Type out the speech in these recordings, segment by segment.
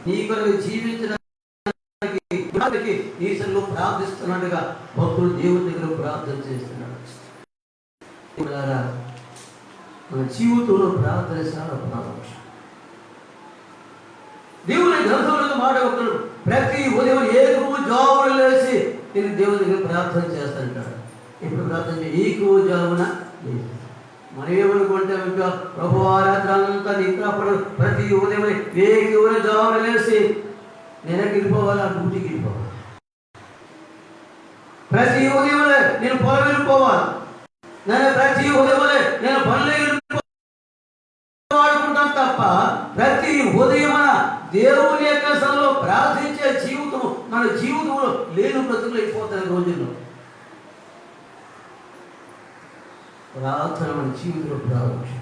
నీ కొరకు జీవించడానికి ఈశ్వరులు ప్రార్థిస్తున్నట్టుగా భక్తులు దేవుని దగ్గర ప్రార్థన చేస్తున్నాడు. మన జీవితంలో ప్రార్థన చాలా ప్రాముఖ్యం. దేవుని గ్రంథంలో మాట ఒకడు ప్రతి ఉదయం ఏకము జామున లేచి నేను దేవుని దగ్గర ప్రార్థన చేస్తానంటాడు. ఎప్పుడు ప్రార్థన ఏకము జామున లేదు. మనం ఏమనుకుంటే ప్రభు రాత్రి అంతా నిద్రపడు ప్రతి ఉదయం ఏకమున జామున లేచి నేను వెళ్ళిపోవాలి, ఆ డ్యూటీకి వెళ్ళిపోవాలి. ప్రతి ఉదయం నేను పొలం వెళ్ళిపోవాలి, నేను ప్రతి ఉదయం నేను పనులు వాడుకుంటాను తప్ప ప్రతి ఉదయమన దేవుని యొక్క సన్నిధిలో ప్రార్థించే జీవితం మన జీవితంలో లేని బ్రతుకులు అయిపోతాయి. రోజుల్లో ప్రార్థన మన జీవితంలో ప్రారంభం.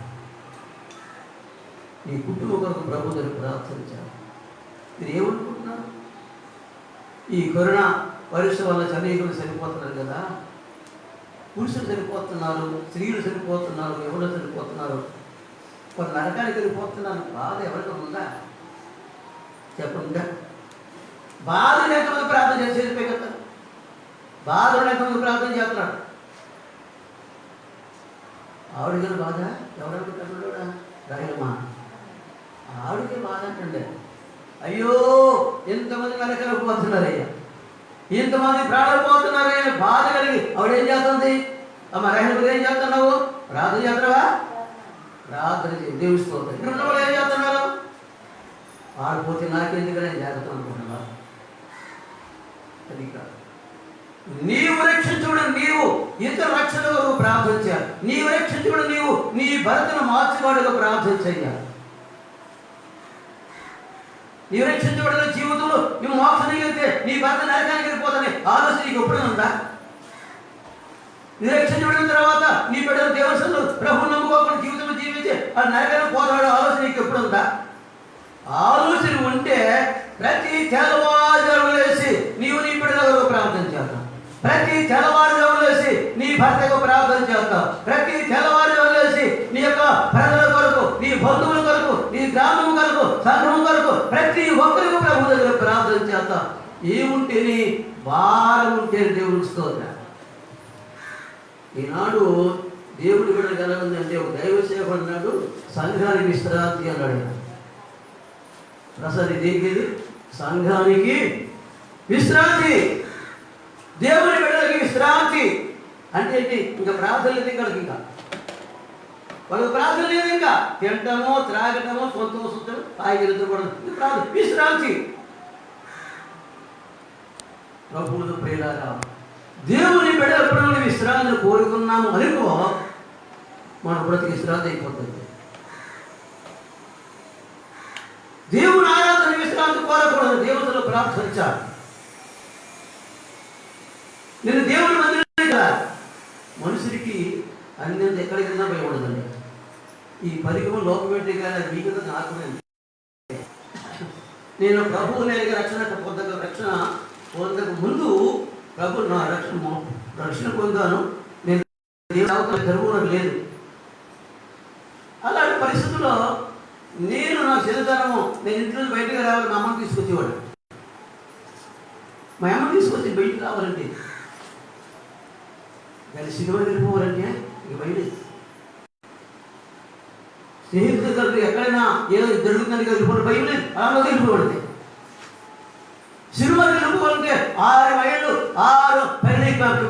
ఈ కుటుంబం కొరకు ప్రభు దగ్గర ప్రార్థించాలి. మీరు ఏమనుకుంటున్నారు? ఈ కరోనా పరీక్ష వల్ల అనేకులు చనిపోతున్నారు కదా. పురుషులు చనిపోతున్నారు, స్త్రీలు చనిపోతున్నారు, ఎవరు చనిపోతున్నారు, కొంత నరకానికి వెళ్ళిపోతున్నారు. బాధ ఎవరికి ఉందా చెప్పండి? బాధ లేకపోతే ప్రార్థన చేసేది కదా. బాధ లేకపోతే ప్రార్థన చేస్తున్నాడు. ఆవిడకి బాధ ఎవరనుకుంటాడు? రాయలమ్మా ఆవిడకి బాధ అంటే అయ్యో ఎంతమంది నరకాలకు పోతున్నారయ్యా, ఇంతమంది ప్రాణాలు పోతున్నారయ్యా బాధ కలిగి ఆవిడేం చేస్తుంది? అమ్మ రాయలమ్మ ఏం చేస్తున్నావు? ప్రార్థన చేస్తావా? ప్రార్థన దేవుసుకోవాలి. ఇక్కడ ఉన్న వాళ్ళు ఏం చేస్తున్నారు? ఆడిపోతే నాకెందుకనే జాగ్రత్త అనుకుంటున్నారు. అది కాదు. నీవు రక్షించబడి నీవు ఇతర రక్షణ కొరకు ప్రార్థన చేయాలి. నీవు రక్షించబడి నీవు నీ భర్తను మార్చుకోవడానికి ప్రార్థన చేయాలి. నీవు రక్షించబడిన జీవితంలో నువ్వు మోక్షానికి వెళ్తే నీ భర్త నరకానికి వెళ్ళిపోతానే ఆలోచన నీకు ఎప్పుడైనా ఉందా? నిరీక్షించబడిన తర్వాత నీ బిడ్డలు దేవస్థలు ప్రభువు నమ్ముకోకుండా జీవితంలో జీవించే ఆ నరకానికి పోతాడు ఆలోచన నీకు ఎప్పుడు ఉందా? ఆలోచన ఉంటే ప్రతి తెల్లవారుజామున లేచి నీవు నీ బిడ్డల కొరకు ప్రార్థన చేస్తావు. ప్రతి తెల్లవారుజామున లేచి నీ భర్తకు ప్రార్థన చేస్తావు. ప్రతి తెల్లవారుజామున లేచి నీ యొక్క ప్రజల కొరకు, నీ బంధువుల కొరకు, నీ గ్రామం కొరకు, సంఘం కొరకు ప్రతి ఒక్కరికి ప్రభు దగ్గర ప్రార్థన చేస్తావు. ఏముంటే నీ భారం ఉంటే దేవుడికి స్తోత్రం. ఈనాడు దేవుడి బిడ్డలకు ఎలా ఉందంటే ఒక దైవ సేవకుడు అన్నాడు సంఘానికి విశ్రాంతి అన్నాడు. ప్రసాద్ దేనికి సంఘానికి విశ్రాంతి, దేవుని బిడ్డలకి విశ్రాంతి అంటే ఏంటి? ఇంకా ప్రార్థన లేదు. ఇంకా వాళ్ళకి ప్రార్థన లేదు. ఇంకా తింటమో త్రాగటమో సొంత వస్తుంటారు ఆగిరకూడదు. ప్రార్థన విశ్రాంతి. ప్రభువులు ప్రియులారా, దేవుని బిడ్డలు ఎప్పుడైనా విశ్రాంతి కోరుకున్నాము అనుకో మన బ్రతికి విశ్రాంతి అయిపోతుంది. దేవుని ఆరాధన విశ్రాంతి కోరకూడదు, దేవతలు ప్రార్థించాలి. నేను దేవుని మందిరం మనుషుడికి అన్యంత ఎక్కడికి వెళ్ళినా భయపడదండి. ఈ పరిగమ లోకమేంటి కానీ మీకు నాకు నేను ప్రభువు నేను రక్షణ పొందక ముందు ప్రభు నా రక్షణ పొందాను. నేను ధర్మం నాకు లేదు. అలాంటి పరిస్థితుల్లో నేను నా చిన్నతనము నేను ఇంట్లో బయటకు రావాలి. మా అమ్మని తీసుకొచ్చేవాడు. మా అమ్మని తీసుకొచ్చి బయటకు రావాలంటే కానీ సినిమా వెళ్ళిపోవాలంటే ఇక బయట స్నేహితులు ఎక్కడైనా ఏదో జరుగుతుందని వెళ్ళిపోవడం భయం లేదు. అలా వెళ్ళిపోవడది. సినిమాకి వెళ్ళిపోవాలంటే 6 మైళ్ళు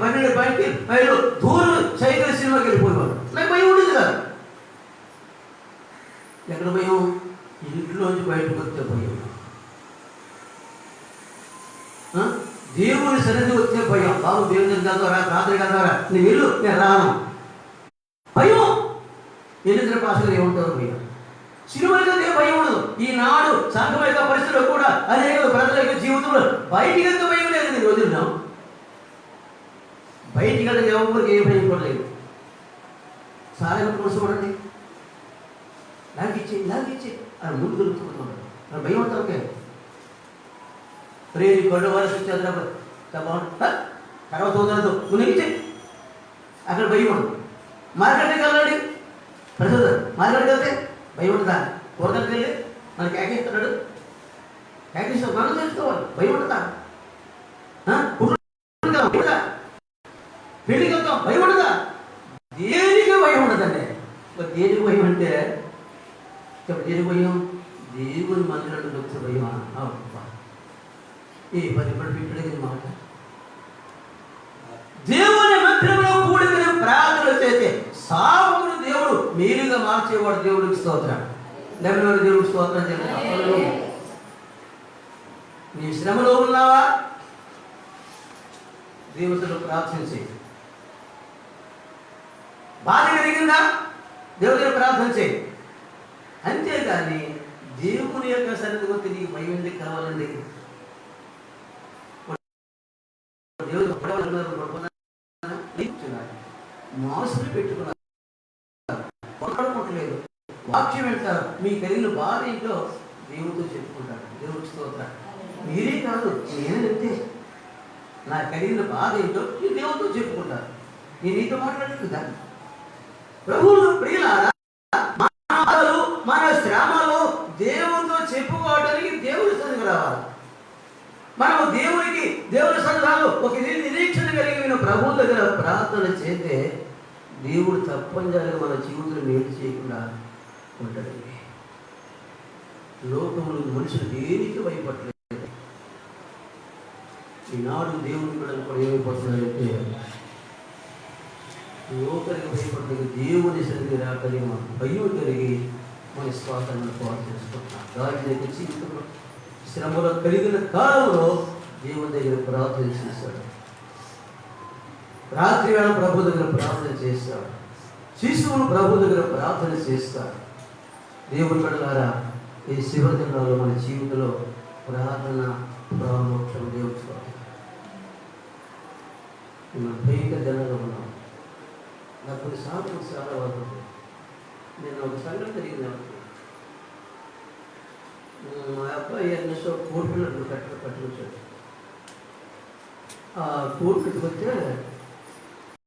12 మైళ్ళు దూరం సైకిల్ సినిమాకి వెళ్ళిపోయేవాడు. నాకు భయం ఉండేది కదా. ఎక్కడ భయం? ఇంట్లోంచి బయటకు వస్తే భయం. దేవుని సన్నిధి వచ్చే భయం. బాబు దేవుని ద్వారా రాత్రి ద్వారా నేను వెళ్ళు, నేను రాను భయం. ఎన్నింటి పాస్టర్ ఏముంటారు భయం. సినిమాకి వెళ్తే భయం ఉండదు. ఈనాడు సంఘం యొక్క పరిస్థితుల్లో కూడా అనేక ప్రజల యొక్క జీవితంలో బయటికి వెళ్తే భయం లేదు. నేను వదిలినాం బయటికి వెళ్తే ఎవరికి ఏ భయం కూడా లేదు. సారా కోసం చూడండి, లాగిచ్చి అది ముందు దొరుకుతున్నాడు. నాకు భయం అంతా ఓకే రే గొడవ వలసి వచ్చేది తర్వాత వదలదు నువ్వు నెగితే అక్కడ భయం ఉండదు. మార్కెట్కి వెళ్ళండి ప్రజలు, మార్కెట్కి వెళ్తే భయం ఉంటుందా? కూరగాయలకి వెళ్ళి మనకి కేకేస్తున్నాడు. ప్రాక్టీస్ మనం తెలుసుకోవాలి. భయం ఉండదా? పెళ్లికి వెళ్తాం, భయం ఉండదా? దేనికి భయం ఉండదండి. దేనికి భయం అంటే దేనికి భయం? దేవుని మందిరంలోకి వచ్చే భయమా? ఈ 10 పెట్టడిగిన మాట. దేవుని మందిరంలో కూడిన ప్రార్థన చేస్తే సావును దేవుడు మేలుగా మార్చేవాడు. దేవుడికి స్తోత్రం. దేవుడికి స్తోత్రం చేయాలి. నీ శ్రమలో ఉన్నావా? దేవుడితో ప్రార్థించి. బాధ కలిగిందా? దేవుడితో ప్రార్థన చేయి. అంతేగాని దేవుని యొక్క సన్నిధి కొద్ది నీకు భయం ఎందుకు కావాలండి? మాసులు పెట్టుకున్నారు, మాట్లాడుకోవట్లేదు, వాక్యం వెళ్తారు. మీ కలిగిన బాధ ఏంటో దేవుడితో చెప్పుకుంటారు. దేవుడికి స్తోత్రం. మీరే కాదు, నేనంతే. నా కలిగిన బాధ ఏంటో ఈ దేవుడితో చెప్పుకుంటారు. నేను నీతో మాట్లాడుతుందా? ప్రభువులు ప్రియులారా, మన శ్రమలు దేవునితో చెప్పుకోవడానికి దేవుడి సన్నిధికి రావాలి. మనము దేవుని సన్నిధానంలో ఒక నిరీక్షణ కలిగిన ప్రభు దగ్గర ప్రార్థన చేస్తే దేవుడు తప్పనిసరిగా మన జీవితంలో మేలు చేయకుండా ఉంటాడండి. లోకములు మనుషులు దేనికి భయపడలేదు. ఈనాడు దేవుని కూడా ఏమైపోతున్నారంటే లోకానికి భయపడలేదు. దేవుని సన్నిధికి రాకలి మనకు భయం కలిగి మన స్వాతంత్రాన్ని పాటు చేసుకుంటున్నాం. దాని జీవితంలో శ్రమలో కలిగిన కాలంలో దేవుని దగ్గర ప్రార్థన చేశాడు. రాత్రి వేళ ప్రభు దగ్గర ప్రార్థన చేస్తాడు. శిశువులు ప్రభు దగ్గర ప్రార్థన చేస్తాడు. దేవుని బిడ్డలారా, ఈ శివదినాల్లో మన జీవితంలో ప్రార్థన ప్రాముఖ్యం. దేవుడు మనం భయంకర జనంగా ఉన్నాం. నాకు కొన్నిసార్లు చాలా బాగుంటుంది. నేను ఒక సంఘటన జరిగింది. మా అబ్బాయి అన్నో కోడిపిల్లలు పట్టుకొచ్చాడు. ఆ కోడి పెట్టుకొస్తే